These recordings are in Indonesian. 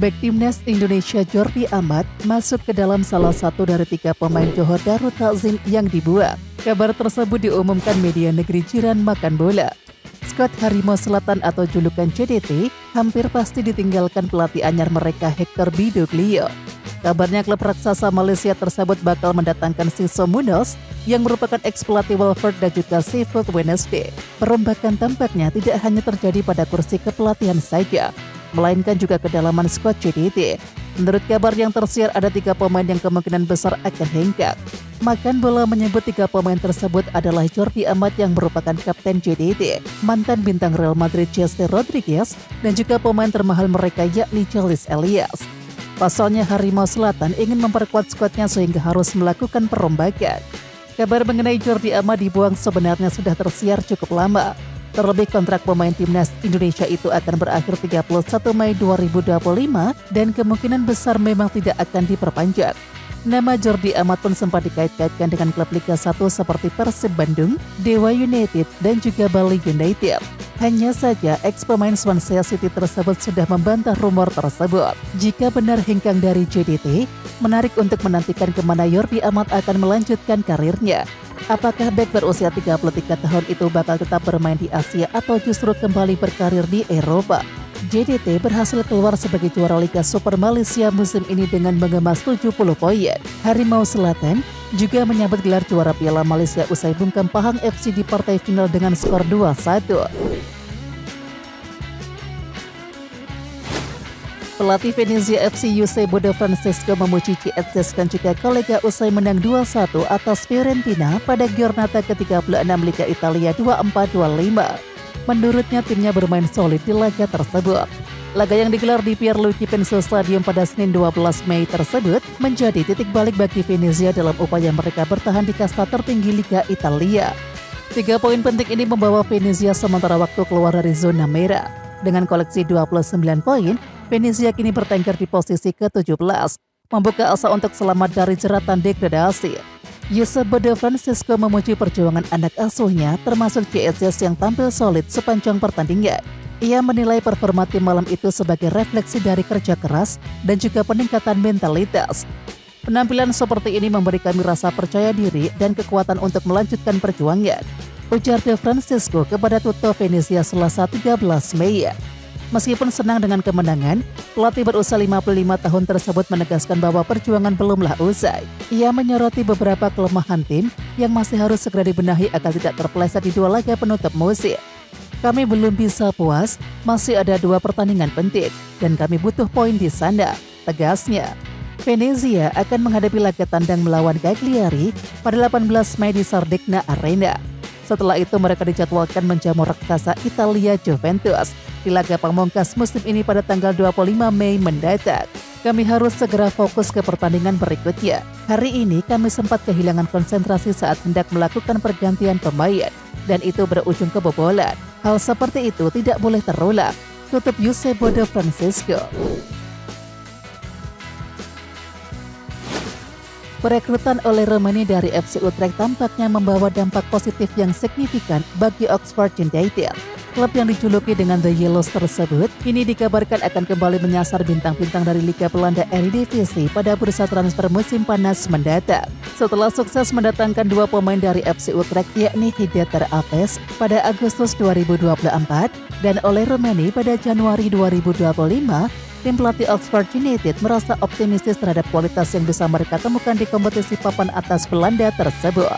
Bek Timnas Indonesia Jordi Amat masuk ke dalam salah satu dari 3 pemain Johor Darul Takzim yang dibuang. Kabar tersebut diumumkan media negeri jiran makan bola. Skuad Harimau Selatan atau julukan JDT hampir pasti ditinggalkan pelatih anyar mereka Hector Bidoglio. Kabarnya klub raksasa Malaysia tersebut bakal mendatangkan Siso Munoz yang merupakan ex-pelatih Watford dan juga Sheffield Wednesday. Perombakan tampaknya tidak hanya terjadi pada kursi kepelatihan saja, melainkan juga kedalaman skuad JDT. Menurut kabar yang tersiar, ada 3 pemain yang kemungkinan besar akan hengkang. Makan Bola menyebut 3 pemain tersebut adalah Jordi Amat yang merupakan kapten JDT, mantan bintang Real Madrid Jesse Rodriguez, dan juga pemain termahal mereka yakni Charles Elias. Pasalnya Harimau Selatan ingin memperkuat skuadnya sehingga harus melakukan perombakan. Kabar mengenai Jordi Amat dibuang sebenarnya sudah tersiar cukup lama. Terlebih kontrak pemain Timnas Indonesia itu akan berakhir 31 Mei 2025 dan kemungkinan besar memang tidak akan diperpanjang. Nama Jordi Amat pun sempat dikait-kaitkan dengan klub Liga 1 seperti Persib Bandung, Dewa United, dan juga Bali United. Hanya saja ex-pemain Swansea City tersebut sudah membantah rumor tersebut. Jika benar hengkang dari JDT, menarik untuk menantikan kemana Jordi Amat akan melanjutkan karirnya. Apakah bek berusia 33 tahun itu bakal tetap bermain di Asia atau justru kembali berkarir di Eropa? JDT berhasil keluar sebagai juara Liga Super Malaysia musim ini dengan mengemas 70 poin. Harimau Selatan juga menyambut gelar juara Piala Malaysia usai bungkam Pahang FC di partai final dengan skor 2-1. Pelatih Venezia FC Eusebio de Francesco memuji CSS dan juga kolega usai menang 2-1 atas Fiorentina pada Giornata ke-36 Liga Italia 24-25. Menurutnya timnya bermain solid di laga tersebut. Laga yang digelar di Pierluigi Penso Stadium pada Senin 12 Mei tersebut menjadi titik balik bagi Venezia dalam upaya mereka bertahan di kasta tertinggi Liga Italia. 3 poin penting ini membawa Venezia sementara waktu keluar dari zona merah. Dengan koleksi 29 poin, Venezia kini bertengger di posisi ke-17, membuka asa untuk selamat dari jeratan degradasi. Eusebio de Francesco memuji perjuangan anak asuhnya termasuk CSS yang tampil solid sepanjang pertandingan. Ia menilai performa tim malam itu sebagai refleksi dari kerja keras dan juga peningkatan mentalitas. Penampilan seperti ini memberi kami rasa percaya diri dan kekuatan untuk melanjutkan perjuangan, ujar de Francesco kepada Tutto Venezia Selasa 13 Mei. Meskipun senang dengan kemenangan, pelatih berusia 55 tahun tersebut menegaskan bahwa perjuangan belumlah usai. Ia menyoroti beberapa kelemahan tim yang masih harus segera dibenahi agar tidak terpeleset di 2 laga penutup musim. Kami belum bisa puas, masih ada 2 pertandingan penting, dan kami butuh poin di sana, tegasnya. Venezia akan menghadapi laga tandang melawan Cagliari pada 18 Mei di Sardegna Arena. Setelah itu mereka dijadwalkan menjamu raksasa Italia Juventus di laga pamungkas musim ini pada tanggal 25 Mei mendatang. Kami harus segera fokus ke pertandingan berikutnya. Hari ini kami sempat kehilangan konsentrasi saat hendak melakukan pergantian pemain, dan itu berujung kebobolan. Hal seperti itu tidak boleh terulang, tutup Eusebio de Francesco. Perekrutan oleh Romani dari FC Utrecht tampaknya membawa dampak positif yang signifikan bagi Oxford United. Klub yang dijuluki dengan The Yellows tersebut kini dikabarkan akan kembali menyasar bintang-bintang dari Liga Belanda Eredivisie pada bursa transfer musim panas mendatang. Setelah sukses mendatangkan 2 pemain dari FC Utrecht yakni Hiddeter Aves pada Agustus 2024 dan oleh Romani pada Januari 2025, tim pelatih Oxford United merasa optimistis terhadap kualitas yang bisa mereka temukan di kompetisi papan atas Belanda tersebut.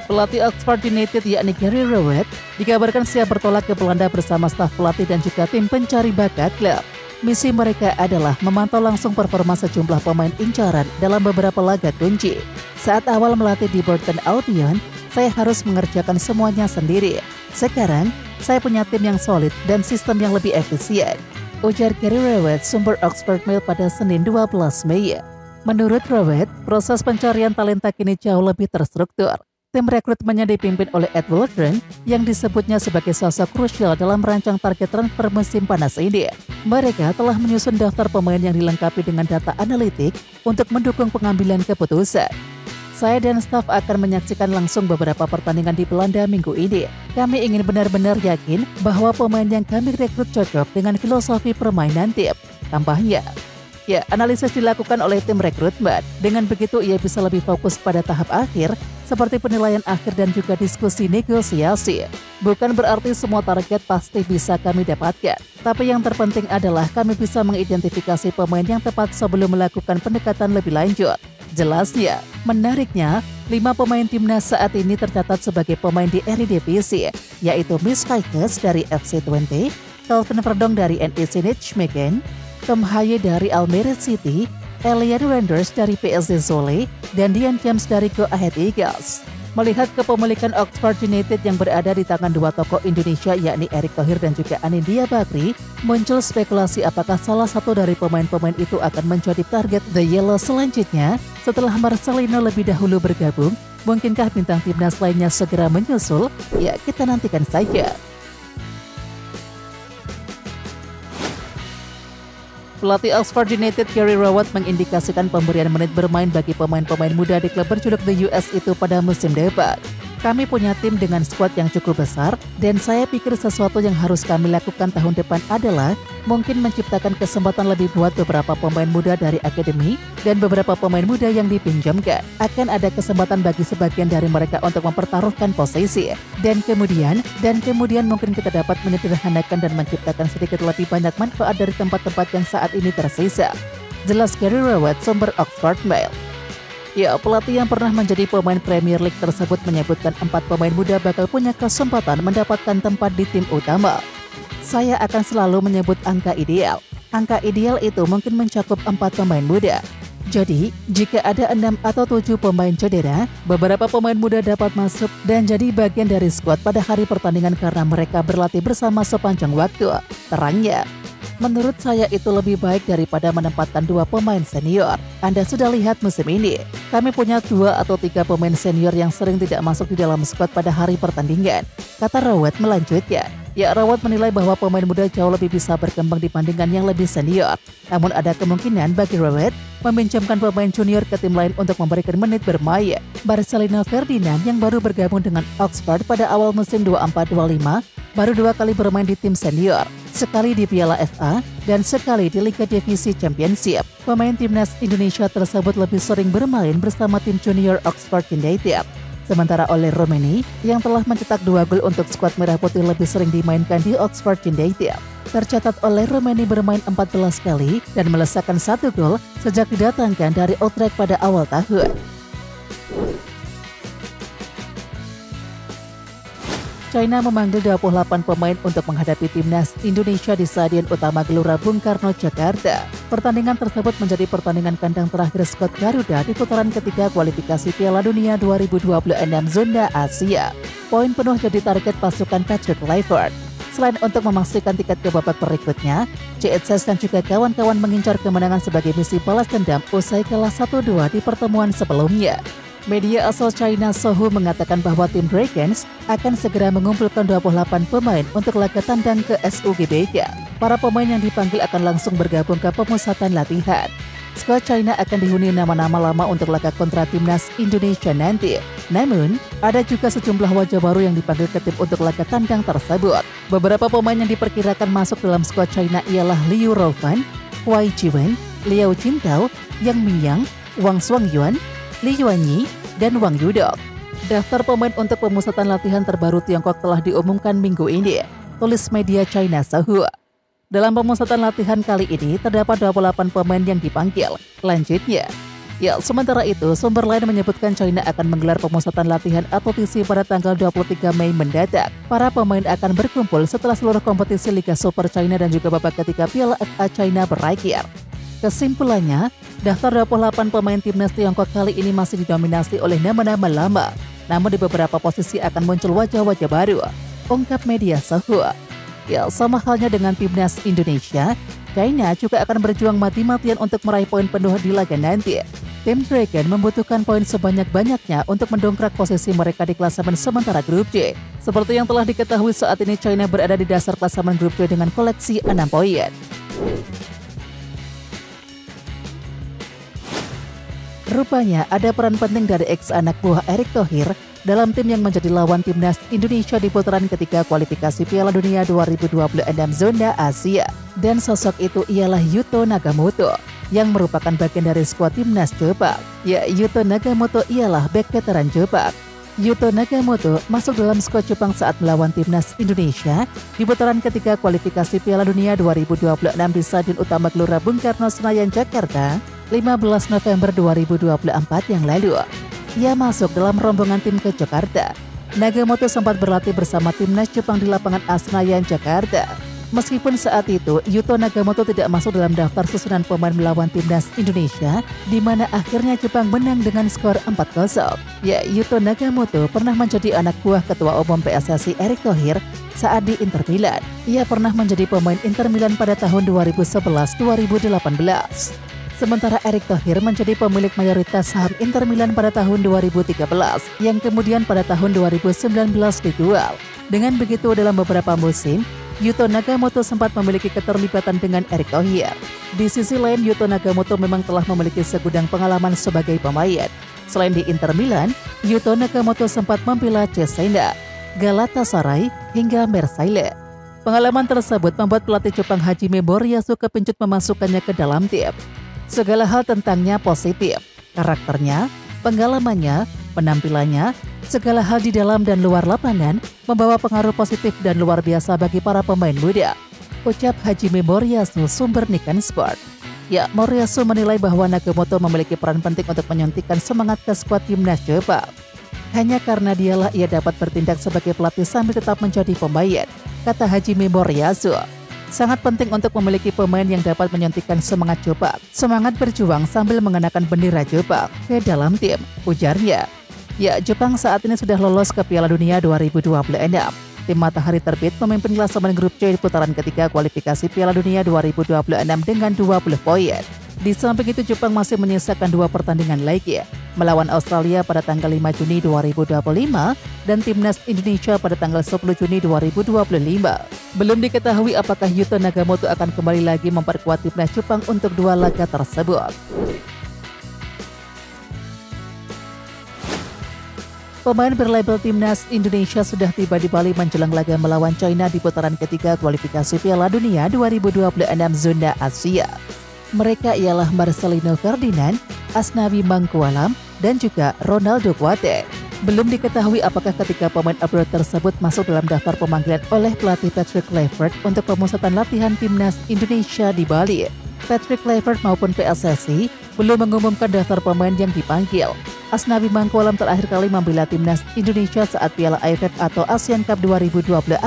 Pelatih Oxford United yakni Gary Rowett dikabarkan siap bertolak ke Belanda bersama staf pelatih dan juga tim pencari bakat klub. Misi mereka adalah memantau langsung performa sejumlah pemain incaran dalam beberapa laga kunci. Saat awal melatih di Burton Albion, saya harus mengerjakan semuanya sendiri. Sekarang, saya punya tim yang solid dan sistem yang lebih efisien, ujar Gary Rowett, sumber Oxford Mail pada Senin 12 Mei. Menurut Rowett, proses pencarian talenta kini jauh lebih terstruktur. Tim rekrutmennya dipimpin oleh Ed Waldron yang disebutnya sebagai sosok krusial dalam merancang target transfer musim panas ini. Mereka telah menyusun daftar pemain yang dilengkapi dengan data analitik untuk mendukung pengambilan keputusan. Saya dan staf akan menyaksikan langsung beberapa pertandingan di Belanda minggu ini. Kami ingin benar-benar yakin bahwa pemain yang kami rekrut cocok dengan filosofi permainan tim, tambahnya. Ya, analisis dilakukan oleh tim rekrutmen. Dengan begitu ia bisa lebih fokus pada tahap akhir seperti penilaian akhir dan juga diskusi negosiasi. Bukan berarti semua target pasti bisa kami dapatkan, tapi yang terpenting adalah kami bisa mengidentifikasi pemain yang tepat sebelum melakukan pendekatan lebih lanjut. Jelasnya, menariknya, 5 pemain timnas saat ini tercatat sebagai pemain di Eredivisie, yaitu Miss Kaikes dari FC Twente, Kelvin Verdong dari NEC Nijmegen, Tom Haye dari Almere City, Elian Renders dari PSV Zwolle, dan Dian James dari Go Ahead Eagles. Melihat kepemilikan Oxford United yang berada di tangan 2 tokoh Indonesia yakni Erick Thohir dan juga Anindya Bakri, muncul spekulasi apakah salah satu dari pemain-pemain itu akan menjadi target The Yellow selanjutnya setelah Marcelino lebih dahulu bergabung. Mungkinkah bintang timnas lainnya segera menyusul? Ya, kita nantikan saja. Pelatih Oxford United Gary Rowett mengindikasikan pemberian menit bermain bagi pemain-pemain muda di klub berjuluk The US itu pada musim depan. Kami punya tim dengan skuad yang cukup besar, dan saya pikir sesuatu yang harus kami lakukan tahun depan adalah mungkin menciptakan kesempatan lebih buat beberapa pemain muda dari akademi dan beberapa pemain muda yang dipinjamkan. Akan ada kesempatan bagi sebagian dari mereka untuk mempertaruhkan posisi, dan kemudian mungkin kita dapat menyederhanakan dan menciptakan sedikit lebih banyak manfaat dari tempat-tempat yang saat ini tersisa. Jelas Gary Rowett, sumber Oxford Mail. Ya, pelatih yang pernah menjadi pemain Premier League tersebut menyebutkan 4 pemain muda bakal punya kesempatan mendapatkan tempat di tim utama. Saya akan selalu menyebut angka ideal. Angka ideal itu mungkin mencakup 4 pemain muda. Jadi, jika ada 6 atau 7 pemain cedera, beberapa pemain muda dapat masuk dan jadi bagian dari skuad pada hari pertandingan karena mereka berlatih bersama sepanjang waktu. Terangnya, menurut saya itu lebih baik daripada menempatkan 2 pemain senior. Anda sudah lihat musim ini, kami punya 2 atau 3 pemain senior yang sering tidak masuk di dalam skuad pada hari pertandingan, kata Rowett melanjutkan. Ya, Rowett menilai bahwa pemain muda jauh lebih bisa berkembang dibandingkan yang lebih senior. Namun ada kemungkinan bagi Rowett meminjamkan pemain junior ke tim lain untuk memberikan menit bermain. Marcelino Ferdinand yang baru bergabung dengan Oxford pada awal musim 24-25 baru 2 kali bermain di tim senior, sekali di Piala FA dan sekali di Liga Divisi Championship. Pemain timnas Indonesia tersebut lebih sering bermain bersama tim junior Oxford United. Sementara Ole Romeni yang telah mencetak 2 gol untuk skuad Merah Putih lebih sering dimainkan di Oxford United. Tercatat Ole Romeni bermain 14 kali dan melesakkan 1 gol sejak didatangkan dari Utrecht pada awal tahun. China memanggil 28 pemain untuk menghadapi timnas Indonesia di Stadion Utama Gelora Bung Karno, Jakarta. Pertandingan tersebut menjadi pertandingan kandang terakhir skuad Garuda di putaran ketiga kualifikasi Piala Dunia 2026 zona Asia. Poin penuh jadi target pasukan Patrick Kluivert. Selain untuk memastikan tiket ke babak berikutnya, CSS dan juga kawan-kawan mengincar kemenangan sebagai misi balas dendam usai kalah 1-2 di pertemuan sebelumnya. Media asal China Sohu mengatakan bahwa tim Dragons akan segera mengumpulkan 28 pemain untuk laga tandang ke SUGBK. Para pemain yang dipanggil akan langsung bergabung ke pemusatan latihan. Skuad China akan dihuni nama-nama lama untuk laga kontra timnas Indonesia nanti. Namun, ada juga sejumlah wajah baru yang dipanggil ke tim untuk laga tandang tersebut. Beberapa pemain yang diperkirakan masuk dalam skuad China ialah Liu Roufan, Huai Jiwen, Liao Jintao, Yang Mingyang, Wang Shuangyuan, Li Yuanyi, dan Wang Yudong. Daftar pemain untuk pemusatan latihan terbaru Tiongkok telah diumumkan minggu ini, tulis media China Sohu. Dalam pemusatan latihan kali ini, terdapat 28 pemain yang dipanggil. Lanjutnya, sementara itu, sumber lain menyebutkan China akan menggelar pemusatan latihan atau TC pada tanggal 23 Mei mendatang. Para pemain akan berkumpul setelah seluruh kompetisi Liga Super China dan juga babak ketiga Piala FA China berakhir. Kesimpulannya, daftar 28 pemain timnas Tiongkok kali ini masih didominasi oleh nama-nama lama. Namun di beberapa posisi akan muncul wajah-wajah baru, ungkap media Sohu. Sama halnya dengan timnas Indonesia, China juga akan berjuang mati-matian untuk meraih poin penuh di laga nanti. Tim Dragon membutuhkan poin sebanyak-banyaknya untuk mendongkrak posisi mereka di klasemen sementara grup J. Seperti yang telah diketahui saat ini China berada di dasar klasemen grup J dengan koleksi 6 poin. Rupanya ada peran penting dari ex anak buah Erick Thohir dalam tim yang menjadi lawan timnas Indonesia di putaran ketiga kualifikasi Piala Dunia 2026 zona Asia. Dan sosok itu ialah Yuto Nagamoto. yang merupakan bagian dari skuad timnas Jepang. Ya, Yuto Nagamoto ialah bek veteran Jepang. Yuto Nagamoto masuk dalam skuad Jepang saat melawan timnas Indonesia di putaran ketiga kualifikasi Piala Dunia 2026 di Stadion Utama Gelora Bung Karno Senayan, Jakarta, 15 November 2024 yang lalu. Ia masuk dalam rombongan tim ke Jakarta. Nagamoto sempat berlatih bersama timnas Jepang di lapangan Senayan, Jakarta. Meskipun saat itu Yuto Nagamoto tidak masuk dalam daftar susunan pemain melawan timnas Indonesia, di mana akhirnya Jepang menang dengan skor 4-0. Ya, Yuto Nagamoto pernah menjadi anak buah Ketua Umum PSSI Erick Thohir saat di Inter Milan. Ia pernah menjadi pemain Inter Milan pada tahun 2011-2018. Sementara Erick Thohir menjadi pemilik mayoritas saham Inter Milan pada tahun 2013, yang kemudian pada tahun 2019 dijual. Dengan begitu dalam beberapa musim, Yuto Nagamoto sempat memiliki keterlibatan dengan Erick Thohir. Di sisi lain, Yuto Nagamoto memang telah memiliki segudang pengalaman sebagai pemain. Selain di Inter Milan, Yuto Nagamoto sempat membela Cesena, Galatasaray, hingga Marseille. Pengalaman tersebut membuat pelatih Jepang Hajime Moriyasu kepincut memasukkannya ke dalam tim. Segala hal tentangnya positif, karakternya, pengalamannya, penampilannya, segala hal di dalam dan luar lapangan membawa pengaruh positif dan luar biasa bagi para pemain muda, ucap Hajime Moriyasu, sumber Nikkei Sport. Ya, Moriyasu menilai bahwa Nagamoto memiliki peran penting untuk menyuntikkan semangat ke skuad timnas Jepang. Hanya karena dialah ia dapat bertindak sebagai pelatih sambil tetap menjadi pemain, kata Hajime Moriyasu. Sangat penting untuk memiliki pemain yang dapat menyuntikkan semangat Jepang, semangat berjuang sambil mengenakan bendera Jepang ke dalam tim, ujarnya. Ya, Jepang saat ini sudah lolos ke Piala Dunia 2026. Tim Matahari Terbit memimpin klasemen grup C di putaran ketiga kualifikasi Piala Dunia 2026 dengan 20 poin. Di samping itu Jepang masih menyisakan 2 pertandingan lagi, melawan Australia pada tanggal 5 Juni 2025 dan timnas Indonesia pada tanggal 10 Juni 2025. Belum diketahui apakah Yuto Nagamoto akan kembali lagi memperkuat timnas Jepang untuk 2 laga tersebut. Pemain berlabel timnas Indonesia sudah tiba di Bali menjelang laga melawan China di putaran ketiga kualifikasi Piala Dunia 2026 zona Asia. Mereka ialah Marcelino Ferdinand, Asnawi Mangkualam, dan juga Ronaldo Kuate. Belum diketahui apakah ketiga pemain abroad tersebut masuk dalam daftar pemanggilan oleh pelatih Patrick Kluivert untuk pemusatan latihan timnas Indonesia di Bali. Patrick Kluivert maupun PSSI belum mengumumkan daftar pemain yang dipanggil. Asnawi Mangkualam terakhir kali membela timnas Indonesia saat Piala AFF atau Asian Cup 2024,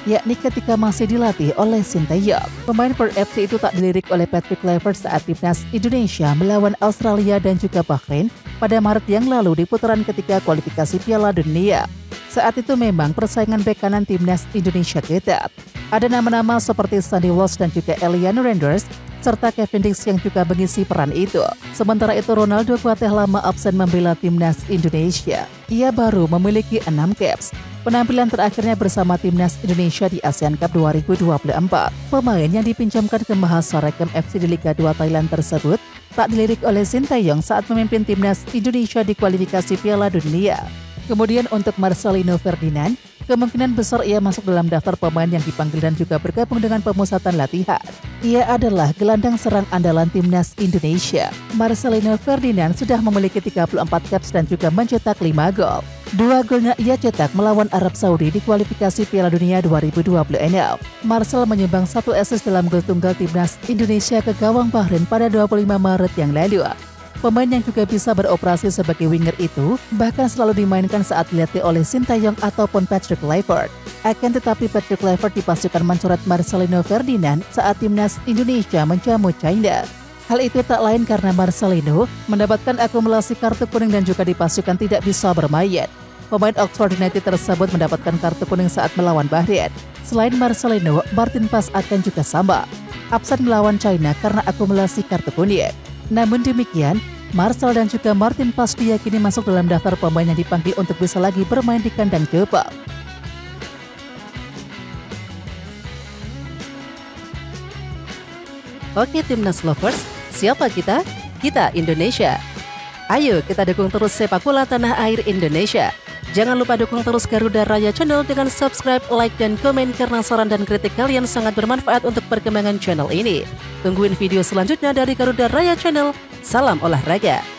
yakni ketika masih dilatih oleh Sinteyong. Pemain Perth FC itu tak dilirik oleh Patrick Kluivert saat timnas Indonesia melawan Australia dan juga Bahrain pada Maret yang lalu di putaran ketiga kualifikasi Piala Dunia. Saat itu memang persaingan bek kanan timnas Indonesia ketat. Ada nama-nama seperti Sandy Walsh dan juga Elian Renders, serta Kevin Dix yang juga mengisi peran itu. Sementara itu Ronaldo Kuate lama absen membela timnas Indonesia. Ia baru memiliki 6 caps. Penampilan terakhirnya bersama timnas Indonesia di ASEAN Cup 2024. Pemain yang dipinjamkan ke Mahasarakem FC di Liga 2 Thailand tersebut tak dilirik oleh Sinteyong saat memimpin timnas Indonesia di kualifikasi Piala Dunia. Kemudian untuk Marcelino Ferdinand, kemungkinan besar ia masuk dalam daftar pemain yang dipanggil dan juga bergabung dengan pemusatan latihan. Ia adalah gelandang serang andalan timnas Indonesia. Marcelino Ferdinand sudah memiliki 34 caps dan juga mencetak 5 gol. 2 golnya ia cetak melawan Arab Saudi di kualifikasi Piala Dunia 2026. Marcel menyumbang 1 assist dalam gol tunggal timnas Indonesia ke gawang Bahrain pada 25 Maret yang lalu. Pemain yang juga bisa beroperasi sebagai winger itu bahkan selalu dimainkan saat dilatih oleh Sinteyong ataupun Patrick Kluivert. Akan tetapi Patrick Kluivert dipastikan mencoret Marcelino Ferdinand saat timnas Indonesia menjamu China. Hal itu tak lain karena Marcelino mendapatkan akumulasi kartu kuning dan juga dipastikan tidak bisa bermain. Pemain Oxford United tersebut mendapatkan kartu kuning saat melawan Bahrain. Selain Marcelino, Martin Paes akan juga sama absen melawan China karena akumulasi kartu kuning. Namun demikian, Marcel dan juga Martin Paes diyakini masuk dalam daftar pemain yang dipanggil untuk bisa lagi bermain di kandang Jepang. Oke Timnas Lovers, siapa kita? Kita Indonesia. Ayo kita dukung terus sepak bola tanah air Indonesia. Jangan lupa dukung terus Garuda Raya Channel dengan subscribe, like, dan komen karena saran dan kritik kalian sangat bermanfaat untuk perkembangan channel ini. Tungguin video selanjutnya dari Garuda Raya Channel. Salam olahraga.